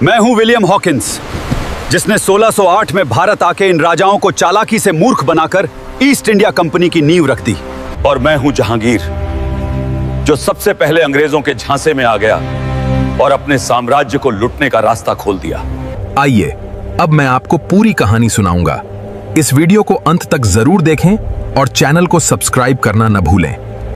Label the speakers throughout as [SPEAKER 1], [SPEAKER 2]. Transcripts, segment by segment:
[SPEAKER 1] मैं हूं William Hawkins, जिसने 1608 में भारत आके इन राजाओं को चालाकी से मूर्ख बनाकर ईस्ट इंडिया कंपनी की नींव रख दी।
[SPEAKER 2] और मैं हूं जहांगीर, जो सबसे पहले अंग्रेजों के झांसे में आ गया और अपने साम्राज्य को लूटने का रास्ता खोल दिया।
[SPEAKER 3] आइए, अब मैं आपको पूरी कहानी सुनाऊंगा। इस वीडियो को अंत तक जरूर देखें और चैनल को सब्सक्राइब करना न भूलें।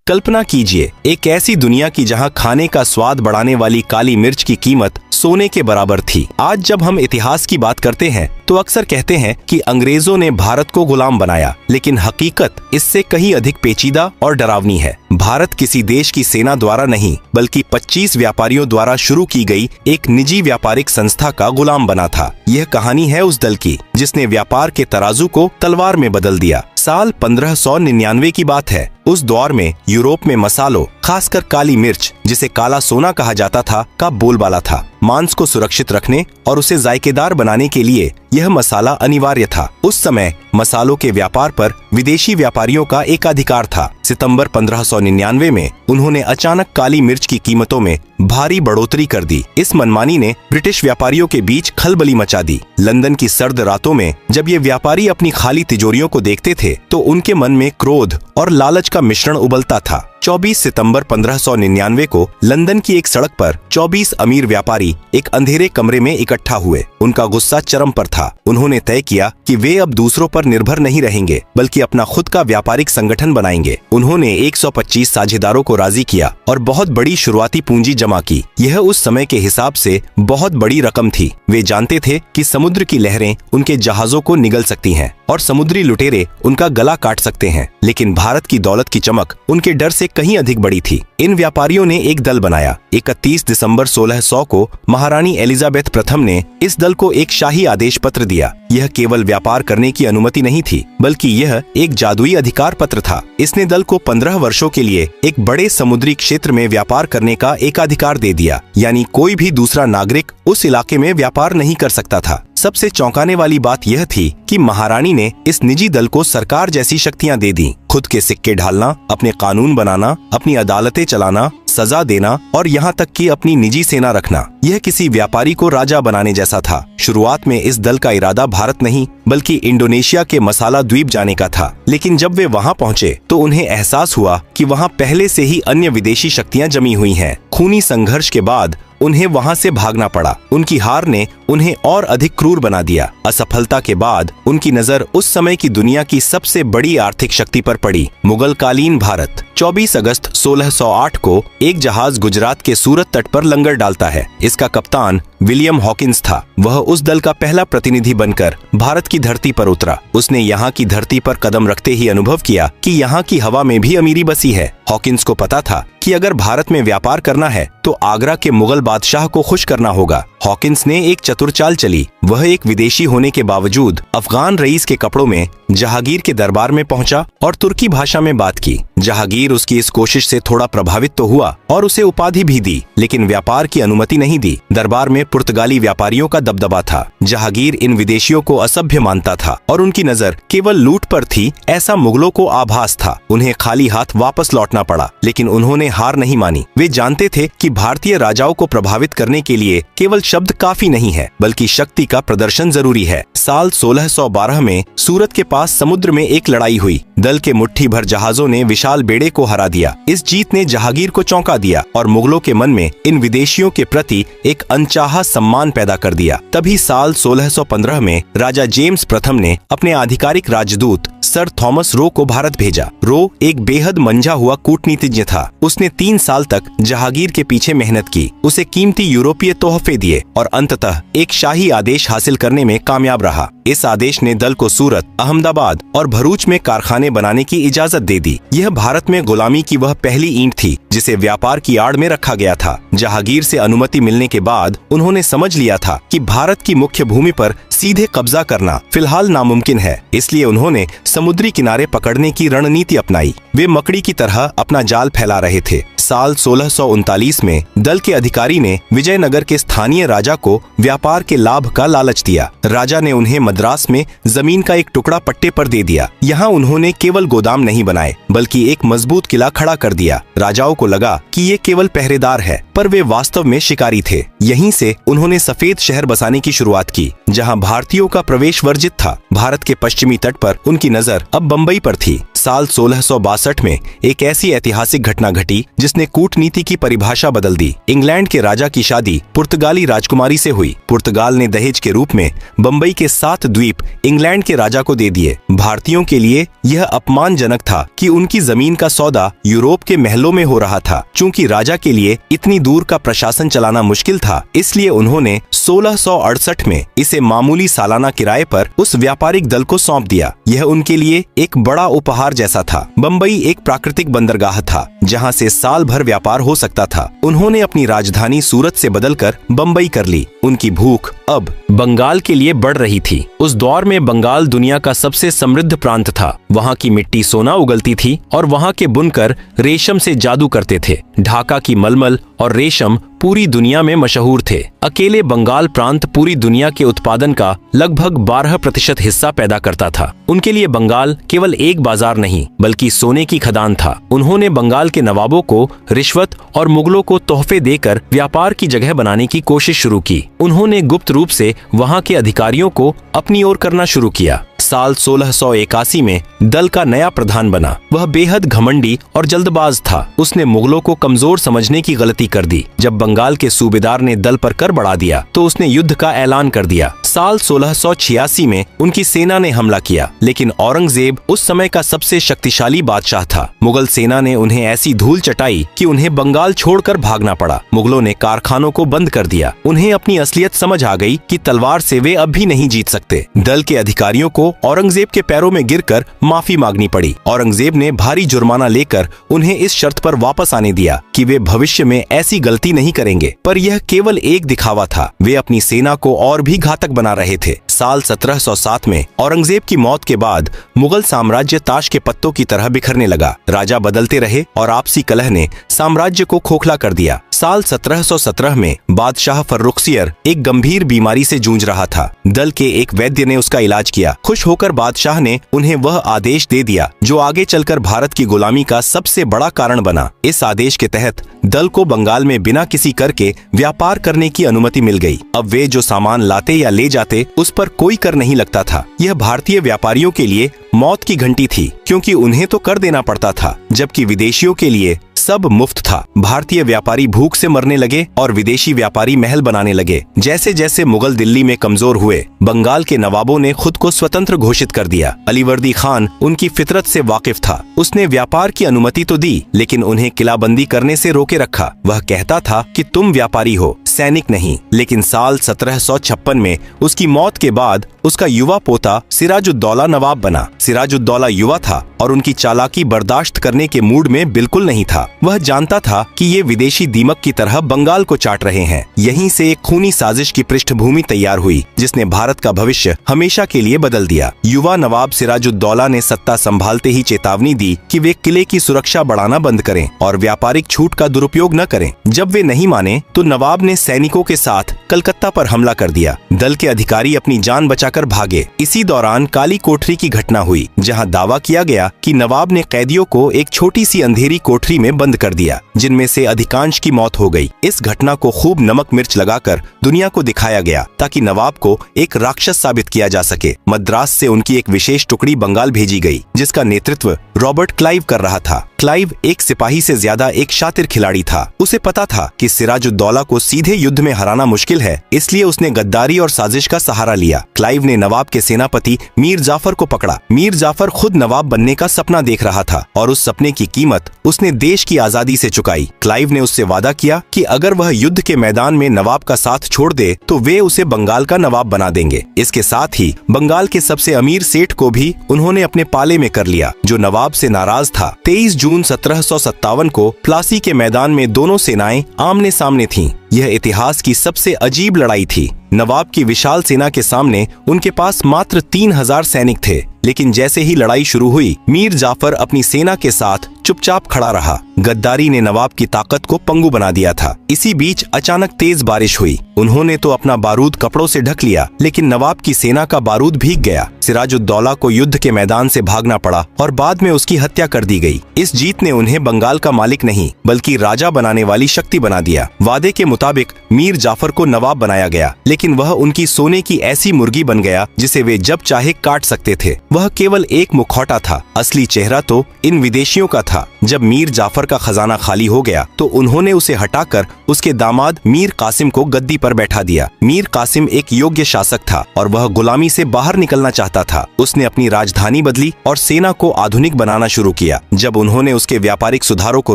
[SPEAKER 4] कल्पना कीजिए एक ऐसी दुनिया की जहां खाने का स्वाद बढ़ाने वाली काली मिर्च की कीमत सोने के बराबर थी। आज जब हम इतिहास की बात करते हैं तो अक्सर कहते हैं कि अंग्रेजों ने भारत को गुलाम बनाया, लेकिन हकीकत इससे कहीं अधिक पेचीदा और डरावनी है। भारत किसी देश की सेना द्वारा नहीं, बल्कि 25 व्यापारियों द्वारा शुरू की गई एक निजी व्यापारिक संस्था का गुलाम बना था। यह कहानी है उस दल की जिसने व्यापार के तराजू को तलवार में बदल दिया। साल 1599 की बात है। उस दौर में यूरोप में मसालों, खासकर काली मिर्च, जिसे काला सोना कहा जाता था, का बोलबाला था। मांस को सुरक्षित रखने और उसे जायकेदार बनाने के लिए यह मसाला अनिवार्य था। उस समय मसालों के व्यापार पर विदेशी व्यापारियों का एकाधिकार था। सितंबर 1599 में उन्होंने अचानक काली मिर्च की कीमतों में भारी बढ़ोतरी कर दी। इस मनमानी ने ब्रिटिश व्यापारियों के बीच खलबली मचा दी। लंदन की सर्द रातों में जब ये व्यापारी अपनी खाली तिजोरियों को देखते थे तो उनके मन में क्रोध और लालच का मिश्रण उबलता था। 24 सितंबर 1599 को लंदन की एक सड़क पर 24 अमीर व्यापारी एक अंधेरे कमरे में इकट्ठा हुए। उनका गुस्सा चरम पर था। उन्होंने तय किया कि वे अब दूसरों पर निर्भर नहीं रहेंगे, बल्कि अपना खुद का व्यापारिक संगठन बनाएंगे। उन्होंने 125 साझेदारों को राजी किया और बहुत बड़ी शुरुआती पूंजी जमा की। यह उस समय के हिसाब से बहुत बड़ी रकम थी। वे जानते थे कि समुद्र की लहरें उनके जहाजों को निगल सकती हैं और समुद्री लुटेरे उनका गला काट सकते हैं, लेकिन भारत की दौलत की चमक उनके डर से कहीं अधिक बड़ी थी। इन व्यापारियों ने एक दल बनाया। 31 दिसंबर 1600 को महारानी एलिजाबेथ प्रथम ने इस दल को एक शाही आदेश पत्र दिया। यह केवल व्यापार करने की अनुमति नहीं थी, बल्कि यह एक जादुई अधिकार पत्र था। इसने दल को 15 वर्षों के लिए एक बड़े समुद्री क्षेत्र में व्यापार करने का एकाधिकार दे दिया, यानी कोई भी दूसरा नागरिक उस इलाके में व्यापार नहीं कर सकता था। सबसे चौंकाने वाली बात यह थी कि महारानी ने इस निजी दल को सरकार जैसी शक्तियां दे दी। खुद के सिक्के ढालना, अपने कानून बनाना, अपनी अदालतें चलाना, सजा देना और यहाँ तक कि अपनी निजी सेना रखना। यह किसी व्यापारी को राजा बनाने जैसा था। शुरुआत में इस दल का इरादा भारत नहीं, बल्कि इंडोनेशिया के मसाला द्वीप जाने का था। लेकिन जब वे वहाँ पहुँचे तो उन्हें एहसास हुआ कि वहाँ पहले से ही अन्य विदेशी शक्तियाँ जमी हुई हैं। खूनी संघर्ष के बाद उन्हें वहां से भागना पड़ा। उनकी हार ने उन्हें और अधिक क्रूर बना दिया। असफलता के बाद उनकी नजर उस समय की दुनिया की सबसे बड़ी आर्थिक शक्ति पर पड़ी, मुगलकालीन भारत। 24 अगस्त 1608 को एक जहाज गुजरात के सूरत तट पर लंगर डालता है। इसका कप्तान विलियम हॉकिंस था। वह उस दल का पहला प्रतिनिधि बनकर भारत की धरती पर उतरा। उसने यहाँ की धरती पर कदम रखते ही अनुभव किया कि यहाँ की हवा में भी अमीरी बसी है। हॉकिंस को पता था कि अगर भारत में व्यापार करना है तो आगरा के मुगल बादशाह को खुश करना होगा। हॉकिंस ने एक चतुर चाल चली। वह एक विदेशी होने के बावजूद अफगान रईस के कपड़ों में जहांगीर के दरबार में पहुंचा और तुर्की भाषा में बात की। जहांगीर उसकी इस कोशिश से थोड़ा प्रभावित तो हुआ और उसे उपाधि भी दी, लेकिन व्यापार की अनुमति नहीं दी। दरबार में पुर्तगाली व्यापारियों का दबदबा था। जहांगीर इन विदेशियों को असभ्य मानता था और उनकी नजर केवल लूट पर थी, ऐसा मुगलों को आभास था। उन्हें खाली हाथ वापस लौटना पड़ा, लेकिन उन्होंने हार नहीं मानी। वे जानते थे कि भारतीय राजाओं को प्रभावित करने के लिए केवल शब्द काफी नहीं है, बल्कि शक्ति का प्रदर्शन जरूरी है। साल 1612 में सूरत के पास समुद्र में एक लड़ाई हुई। दल के मुट्ठी भर जहाजों ने विशाल बेड़े को हरा दिया। इस जीत ने जहांगीर को चौंका दिया और मुगलों के मन में इन विदेशियों के प्रति एक अनचाहा सम्मान पैदा कर दिया। तभी साल 1615 में राजा जेम्स प्रथम ने अपने आधिकारिक राजदूत सर थॉमस रो को भारत भेजा। रो एक बेहद मंझा हुआ कूटनीतिज्ञ था। उसने 3 साल तक जहांगीर के पीछे मेहनत की, उसे कीमती यूरोपीय तोहफे दिए और अंततः एक शाही आदेश हासिल करने में कामयाब रहा। इस आदेश ने दल को सूरत, अहमदाबाद और भरूच में कारखाने बनाने की इजाजत दे दी। यह भारत में गुलामी की वह पहली ईंट थी जिसे व्यापार की आड़ में रखा गया था। जहांगीर से अनुमति मिलने के बाद उन्होंने समझ लिया था कि भारत की मुख्य भूमि पर सीधे कब्जा करना फिलहाल नामुमकिन है। इसलिए उन्होंने समुद्री किनारे पकड़ने की रणनीति अपनाई। वे मकड़ी की तरह अपना जाल फैला रहे थे। साल 1639 में दल के अधिकारी ने विजयनगर के स्थानीय राजा को व्यापार के लाभ का लालच दिया। राजा ने उन्हें मद्रास में जमीन का एक टुकड़ा पट्टे पर दे दिया। यहाँ उन्होंने केवल गोदाम नहीं बनाए बल्कि एक मजबूत किला खड़ा कर दिया। राजाओं को लगा कि ये केवल पहरेदार है, पर वे वास्तव में शिकारी थे। यहीं से उन्होंने सफेद शहर बसाने की शुरुआत की, जहाँ भारतीयों का प्रवेश वर्जित था। भारत के पश्चिमी तट पर उनकी नजर अब बम्बई पर थी। साल 1662 में एक ऐसी ऐतिहासिक घटना घटी जिसने कूटनीति की परिभाषा बदल दी। इंग्लैंड के राजा की शादी पुर्तगाली राजकुमारी से हुई। पुर्तगाल ने दहेज के रूप में बम्बई के 7 द्वीप इंग्लैंड के राजा को दे दिए। भारतीयों के लिए यह अपमानजनक था कि उनकी जमीन का सौदा यूरोप के महलों में हो रहा था। चूंकि राजा के लिए इतनी दूर का प्रशासन चलाना मुश्किल था, इसलिए उन्होंने 1668 में इसे मामूली सालाना किराए पर उस व्यापारिक दल को सौंप दिया। यह उनके लिए एक बड़ा उपहार जैसा था। बम्बई एक प्राकृतिक बंदरगाह था जहां से साल भर व्यापार हो सकता था। उन्होंने अपनी राजधानी सूरत से बदलकर बम्बई कर ली। उनकी भूख अब बंगाल के लिए बढ़ रही थी। उस दौर में बंगाल दुनिया का सबसे समृद्ध प्रांत था। वहाँ की मिट्टी सोना उगलती थी और वहाँ के बुनकर रेशम से जादू करते थे। ढाका की मलमल और रेशम पूरी दुनिया में मशहूर थे। अकेले बंगाल प्रांत पूरी दुनिया के उत्पादन का लगभग 12% हिस्सा पैदा करता था। उनके लिए बंगाल केवल एक बाजार नहीं बल्कि सोने की खदान था। उन्होंने बंगाल के नवाबों को रिश्वत और मुगलों को तोहफे देकर व्यापार की जगह बनाने की कोशिश शुरू की। उन्होंने गुप्त रूप से वहाँ के अधिकारियों को अपनी ओर करना शुरू किया। साल 1681 में दल का नया प्रधान बना। वह बेहद घमंडी और जल्दबाज था। उसने मुगलों को कमजोर समझने की गलती कर दी। जब बंगाल के सूबेदार ने दल पर कर बढ़ा दिया तो उसने युद्ध का ऐलान कर दिया। साल 1686 में उनकी सेना ने हमला किया, लेकिन औरंगजेब उस समय का सबसे शक्तिशाली बादशाह था। मुगल सेना ने उन्हें ऐसी धूल चटाई कि उन्हें बंगाल छोड़कर भागना पड़ा। मुगलों ने कारखानों को बंद कर दिया। उन्हें अपनी असलियत समझ आ गई कि तलवार से वे अब भी नहीं जीत सकते। दल के अधिकारियों को औरंगजेब के पैरों में गिरकर माफी मांगनी पड़ी। औरंगजेब ने भारी जुर्माना लेकर उन्हें इस शर्त पर वापस आने दिया कि वे भविष्य में ऐसी गलती नहीं करेंगे। पर यह केवल एक दिखावा था। वे अपनी सेना को और भी घातक बना रहे थे। साल 1707 में औरंगजेब की मौत के बाद मुगल साम्राज्य ताश के पत्तों की तरह बिखरने लगा। राजा बदलते रहे और आपसी कलह ने साम्राज्य को खोखला कर दिया। साल 1717 में बादशाह फर्रुखसियर एक गंभीर बीमारी से जूझ रहा था। दल के एक वैद्य ने उसका इलाज किया। खुश होकर बादशाह ने उन्हें वह आदेश दे दिया जो आगे चलकर भारत की गुलामी का सबसे बड़ा कारण बना। इस आदेश के तहत दल को बंगाल में बिना किसी कर के व्यापार करने की अनुमति मिल गई। अब वे जो सामान लाते या ले जाते उस पर कोई कर नहीं लगता था। यह भारतीय व्यापारियों के लिए मौत की घंटी थी, क्योंकि उन्हें तो कर देना पड़ता था, जबकि विदेशियों के लिए सब मुफ्त था। भारतीय व्यापारी भूख से मरने लगे और विदेशी व्यापारी महल बनाने लगे। जैसे जैसे मुगल दिल्ली में कमजोर हुए, बंगाल के नवाबों ने खुद को स्वतंत्र घोषित कर दिया। अलीवर्दी खान उनकी फितरत से वाकिफ था। उसने व्यापार की अनुमति तो दी, लेकिन उन्हें किलाबंदी करने से रोके रखा। वह कहता था कि तुम व्यापारी हो, सैनिक नहीं। लेकिन साल 1756 में उसकी मौत के बाद उसका युवा पोता सिराजुद्दौला नवाब बना। सिराजुद्दौला युवा था और उनकी चालाकी बर्दाश्त करने के मूड में बिल्कुल नहीं था। वह जानता था कि ये विदेशी दीमक की तरह बंगाल को चाट रहे हैं। यहीं से एक खूनी साजिश की पृष्ठभूमि तैयार हुई, जिसने भारत का भविष्य हमेशा के लिए बदल दिया। युवा नवाब सिराजुद्दौला ने सत्ता संभालते ही चेतावनी दी कि वे किले की सुरक्षा बढ़ाना बंद करें और व्यापारिक छूट का दुरुपयोग न करें। जब वे नहीं माने तो नवाब ने सैनिकों के साथ कलकत्ता पर हमला कर दिया। दल के अधिकारी अपनी जान बचाकर भागे। इसी दौरान काली कोठरी की घटना हुई, जहां दावा किया गया कि नवाब ने कैदियों को एक छोटी सी अंधेरी कोठरी में बंद कर दिया, जिनमें से अधिकांश की मौत हो गई। इस घटना को खूब नमक मिर्च लगाकर दुनिया को दिखाया गया, ताकि नवाब को एक राक्षस साबित किया जा सके। मद्रास से उनकी एक विशेष टुकड़ी बंगाल भेजी गई, जिसका नेतृत्व रॉबर्ट क्लाइव कर रहा था। क्लाइव एक सिपाही से ज्यादा एक शातिर खिलाड़ी था। उसे पता था कि सिराजुद्दौला को सीधे युद्ध में हराना मुश्किल है, इसलिए उसने गद्दारी और साजिश का सहारा लिया। क्लाइव ने नवाब के सेनापति मीर जाफर को पकड़ा। मीर जाफर खुद नवाब बनने का सपना देख रहा था और उस सपने की कीमत उसने देश की आजादी से चुकाई। क्लाइव ने उससे वादा किया कि अगर वह युद्ध के मैदान में नवाब का साथ छोड़ दे तो वे उसे बंगाल का नवाब बना देंगे। इसके साथ ही बंगाल के सबसे अमीर सेठ को भी उन्होंने अपने पाले में कर लिया, जो नवाब से नाराज था। 23 जून 1757 को प्लासी के मैदान में दोनों सेनाएं आमने सामने थीं। यह इतिहास की सबसे अजीब लड़ाई थी। नवाब की विशाल सेना के सामने उनके पास मात्र 3000 सैनिक थे। लेकिन जैसे ही लड़ाई शुरू हुई, मीर जाफर अपनी सेना के साथ चुपचाप खड़ा रहा। गद्दारी ने नवाब की ताकत को पंगु बना दिया था। इसी बीच अचानक तेज बारिश हुई। उन्होंने तो अपना बारूद कपड़ों से ढक लिया, लेकिन नवाब की सेना का बारूद भीग गया। सिराजुद्दौला को युद्ध के मैदान से भागना पड़ा और बाद में उसकी हत्या कर दी गई। इस जीत ने उन्हें बंगाल का मालिक नहीं बल्कि राजा बनाने वाली शक्ति बना दिया। वादे के मुताबिक मीर जाफर को नवाब बनाया गया, लेकिन वह उनकी सोने की ऐसी मुर्गी बन गया जिसे वे जब चाहे काट सकते थे। वह केवल एक मुखौटा था, असली चेहरा तो इन विदेशियों का था। जब मीर जाफर का खजाना खाली हो गया तो उन्होंने उसे हटाकर उसके दामाद मीर कासिम को गद्दी पर बैठा दिया। मीर कासिम एक योग्य शासक था और वह गुलामी से बाहर निकलना चाहता था। उसने अपनी राजधानी बदली और सेना को आधुनिक बनाना शुरू किया। जब उन्होंने उसके व्यापारिक सुधारों को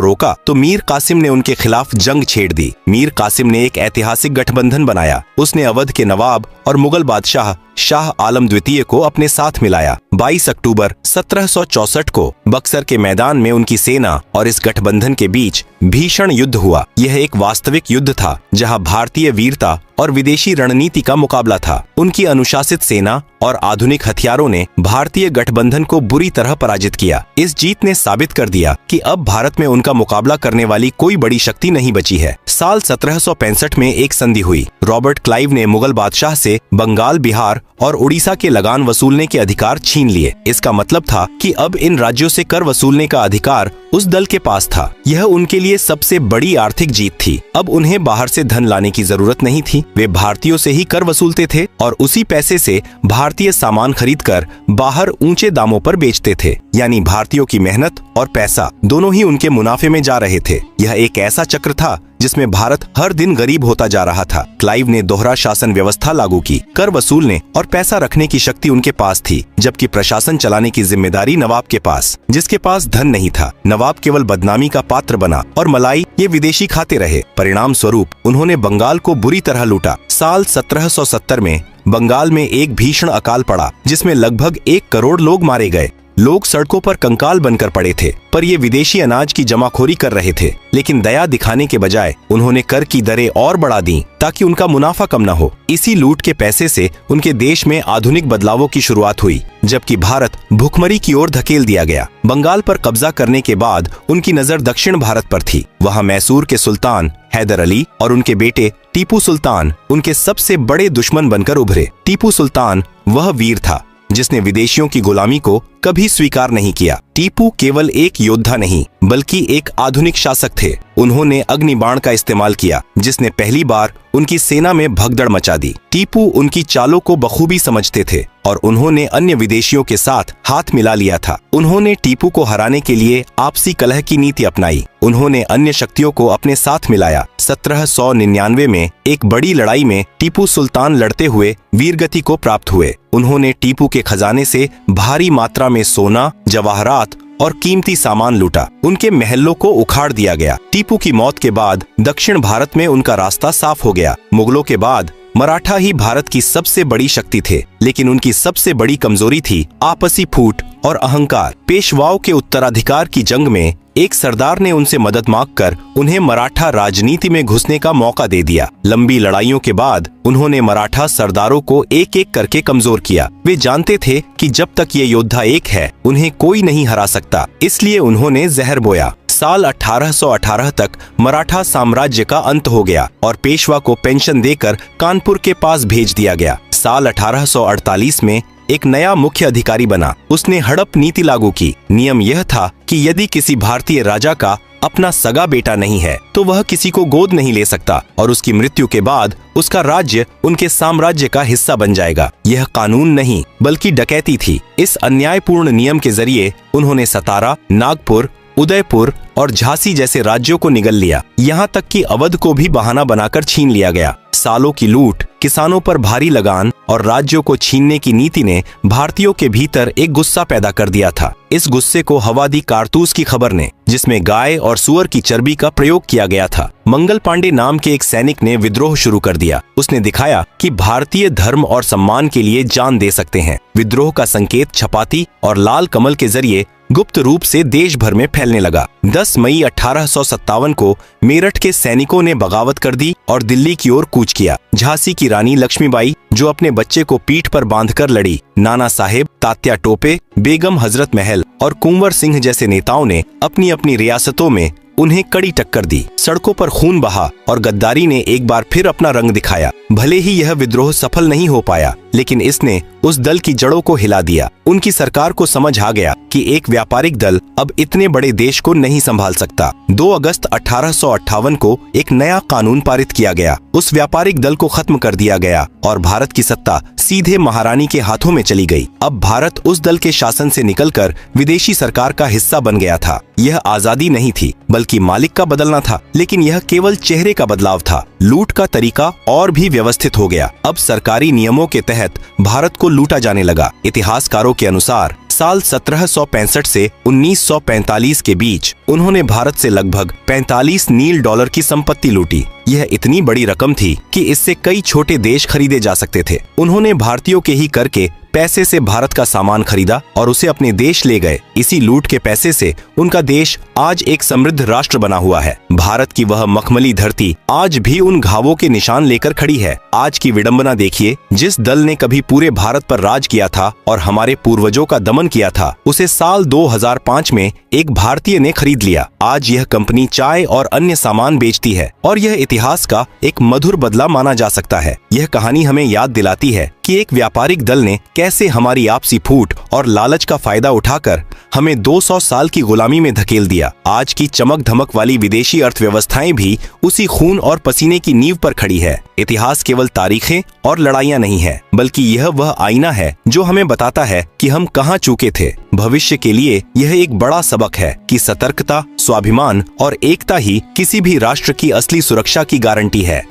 [SPEAKER 4] रोका तो मीर कासिम ने उनके खिलाफ जंग छेड़ दी। मीर कासिम ने एक ऐतिहासिक गठबंधन बनाया। उसने अवध के नवाब और मुगल बादशाह शाह आलम द्वितीय को अपने साथ मिलाया। 22 अक्टूबर 1764 को बक्सर के मैदान में उनकी सेना और इस गठबंधन के बीच भीषण युद्ध हुआ। यह एक वास्तविक युद्ध था जहां भारतीय वीरता और विदेशी रणनीति का मुकाबला था। उनकी अनुशासित सेना और आधुनिक हथियारों ने भारतीय गठबंधन को बुरी तरह पराजित किया। इस जीत ने साबित कर दिया कि अब भारत में उनका मुकाबला करने वाली कोई बड़ी शक्ति नहीं बची है। साल 1765 में एक संधि हुई। रॉबर्ट क्लाइव ने मुगल बादशाह से बंगाल, बिहार और उड़ीसा के लगान वसूलने के अधिकार छीन लिए। इसका मतलब था कि अब इन राज्यों से कर वसूलने का अधिकार उस दल के पास था। यह उनके लिए सबसे बड़ी आर्थिक जीत थी। अब उन्हें बाहर से धन लाने की जरूरत नहीं थी। वे भारतीयों से ही कर वसूलते थे और उसी पैसे से भारतीय सामान खरीदकर बाहर ऊंचे दामों पर बेचते थे। यानी भारतीयों की मेहनत और पैसा दोनों ही उनके मुनाफे में जा रहे थे। यह एक ऐसा चक्र था जिसमें भारत हर दिन गरीब होता जा रहा था। क्लाइव ने दोहरा शासन व्यवस्था लागू की। कर वसूलने और पैसा रखने की शक्ति उनके पास थी, जबकि प्रशासन चलाने की जिम्मेदारी नवाब के पास, जिसके पास धन नहीं था। नवाब केवल बदनामी का पात्र बना और मलाई ये विदेशी खाते रहे। परिणाम स्वरूप उन्होंने बंगाल को बुरी तरह लूटा। साल 1770 में बंगाल में एक भीषण अकाल पड़ा जिसमें लगभग 1 करोड़ लोग मारे गए। लोग सड़कों पर कंकाल बनकर पड़े थे, पर ये विदेशी अनाज की जमाखोरी कर रहे थे। लेकिन दया दिखाने के बजाय उन्होंने कर की दरें और बढ़ा दी ताकि उनका मुनाफा कम न हो। इसी लूट के पैसे से उनके देश में आधुनिक बदलावों की शुरुआत हुई, जबकि भारत भुखमरी की ओर धकेल दिया गया। बंगाल पर कब्जा करने के बाद उनकी नजर दक्षिण भारत पर थी। वहाँ मैसूर के सुल्तान हैदर अली और उनके बेटे टीपू सुल्तान उनके सबसे बड़े दुश्मन बनकर उभरे। टीपू सुल्तान वह वीर था जिसने विदेशियों की गुलामी को कभी स्वीकार नहीं किया। टीपू केवल एक योद्धा नहीं बल्कि एक आधुनिक शासक थे। उन्होंने अग्निबाण का इस्तेमाल किया जिसने पहली बार उनकी सेना में भगदड़ मचा दी। टीपू उनकी चालों को बखूबी समझते थे और उन्होंने अन्य विदेशियों के साथ हाथ मिला लिया था। उन्होंने टीपू को हराने के लिए आपसी कलह की नीति अपनाई। उन्होंने अन्य शक्तियों को अपने साथ मिलाया। 1799 में एक बड़ी लड़ाई में टीपू सुल्तान लड़ते हुए वीरगति को प्राप्त हुए। उन्होंने टीपू के खजाने से भारी मात्रा में सोना, जवाहरात और कीमती सामान लूटा। उनके महलों को उखाड़ दिया गया। टीपू की मौत के बाद दक्षिण भारत में उनका रास्ता साफ हो गया। मुगलों के बाद मराठा ही भारत की सबसे बड़ी शक्ति थे, लेकिन उनकी सबसे बड़ी कमजोरी थी आपसी फूट और अहंकार। पेशवाओं के उत्तराधिकार की जंग में एक सरदार ने उनसे मदद मांगकर उन्हें मराठा राजनीति में घुसने का मौका दे दिया। लंबी लड़ाइयों के बाद उन्होंने मराठा सरदारों को एक एक करके कमजोर किया। वे जानते थे कि जब तक ये योद्धा एक है उन्हें कोई नहीं हरा सकता, इसलिए उन्होंने जहर बोया। साल 1818 तक मराठा साम्राज्य का अंत हो गया और पेशवा को पेंशन देकर कानपुर के पास भेज दिया गया। साल 1848 में एक नया मुख्य अधिकारी बना। उसने हड़प नीति लागू की। नियम यह था कि यदि किसी भारतीय राजा का अपना सगा बेटा नहीं है तो वह किसी को गोद नहीं ले सकता और उसकी मृत्यु के बाद उसका राज्य उनके साम्राज्य का हिस्सा बन जाएगा। यह कानून नहीं बल्कि डकैती थी। इस अन्यायपूर्ण नियम के जरिए उन्होंने सतारा, नागपुर, उदयपुर और झांसी जैसे राज्यों को निगल लिया। यहाँ तक कि अवध को भी बहाना बनाकर छीन लिया गया। सालों की लूट, किसानों पर भारी लगान और राज्यों को छीनने की नीति ने भारतीयों के भीतर एक गुस्सा पैदा कर दिया था। इस गुस्से को हवा दी कारतूस की खबर ने, जिसमें गाय और सुअर की चर्बी का प्रयोग किया गया था। मंगल पांडे नाम के एक सैनिक ने विद्रोह शुरू कर दिया। उसने दिखाया कि भारतीय धर्म और सम्मान के लिए जान दे सकते हैं। विद्रोह का संकेत छपाती और लाल कमल के जरिए गुप्त रूप से देश भर में फैलने लगा। 10 मई 1857 को मेरठ के सैनिकों ने बगावत कर दी और दिल्ली की ओर कूच किया। झांसी की रानी लक्ष्मीबाई जो अपने बच्चे को पीठ पर बांधकर लड़ी, नाना साहेब, तात्या टोपे, बेगम हजरत महल और कुंवर सिंह जैसे नेताओं ने अपनी अपनी रियासतों में उन्हें कड़ी टक्कर दी। सड़कों पर खून बहा और गद्दारी ने एक बार फिर अपना रंग दिखाया। भले ही यह विद्रोह सफल नहीं हो पाया, लेकिन इसने उस दल की जड़ों को हिला दिया। उनकी सरकार को समझ आ गया कि एक व्यापारिक दल अब इतने बड़े देश को नहीं संभाल सकता। 2 अगस्त 1858 को एक नया कानून पारित किया गया। उस व्यापारिक दल को खत्म कर दिया गया और भारत की सत्ता सीधे महारानी के हाथों में चली गई। अब भारत उस दल के शासन से निकलकर विदेशी सरकार का हिस्सा बन गया था। यह आजादी नहीं थी, बल्कि मालिक का बदलना था, लेकिन यह केवल चेहरे का बदलाव था। लूट का तरीका और भी व्यवस्थित हो गया। अब सरकारी नियमों के तहत भारत को लूटा जाने लगा। इतिहासकारों के अनुसार साल 1765 से 1945 के बीच उन्होंने भारत से लगभग 45 नील डॉलर की संपत्ति लूटी। यह इतनी बड़ी रकम थी कि इससे कई छोटे देश खरीदे जा सकते थे। उन्होंने भारतीयों के ही कर के पैसे से भारत का सामान खरीदा और उसे अपने देश ले गए। इसी लूट के पैसे से उनका देश आज एक समृद्ध राष्ट्र बना हुआ है। भारत की वह मखमली धरती आज भी उन घावों के निशान लेकर खड़ी है। आज की विडंबना देखिए, जिस दल ने कभी पूरे भारत पर राज किया था और हमारे पूर्वजों का दमन किया था, उसे साल 2005 में एक भारतीय ने खरीद लिया। आज यह कंपनी चाय और अन्य सामान बेचती है और यह इतिहास का एक मधुर बदला माना जा सकता है। यह कहानी हमें याद दिलाती है कि एक व्यापारिक दल ने कैसे हमारी आपसी फूट और लालच का फायदा उठाकर हमें 200 साल की गुलामी में धकेल दिया। आज की चमक धमक वाली विदेशी अर्थव्यवस्थाएं भी उसी खून और पसीने की नींव पर खड़ी है। इतिहास केवल तारीखें और लड़ाइयां नहीं है, बल्कि यह वह आईना है जो हमें बताता है कि हम कहां चूके थे। भविष्य के लिए यह एक बड़ा सबक है कि सतर्कता, स्वाभिमान और एकता ही किसी भी राष्ट्र की असली सुरक्षा की गारंटी है।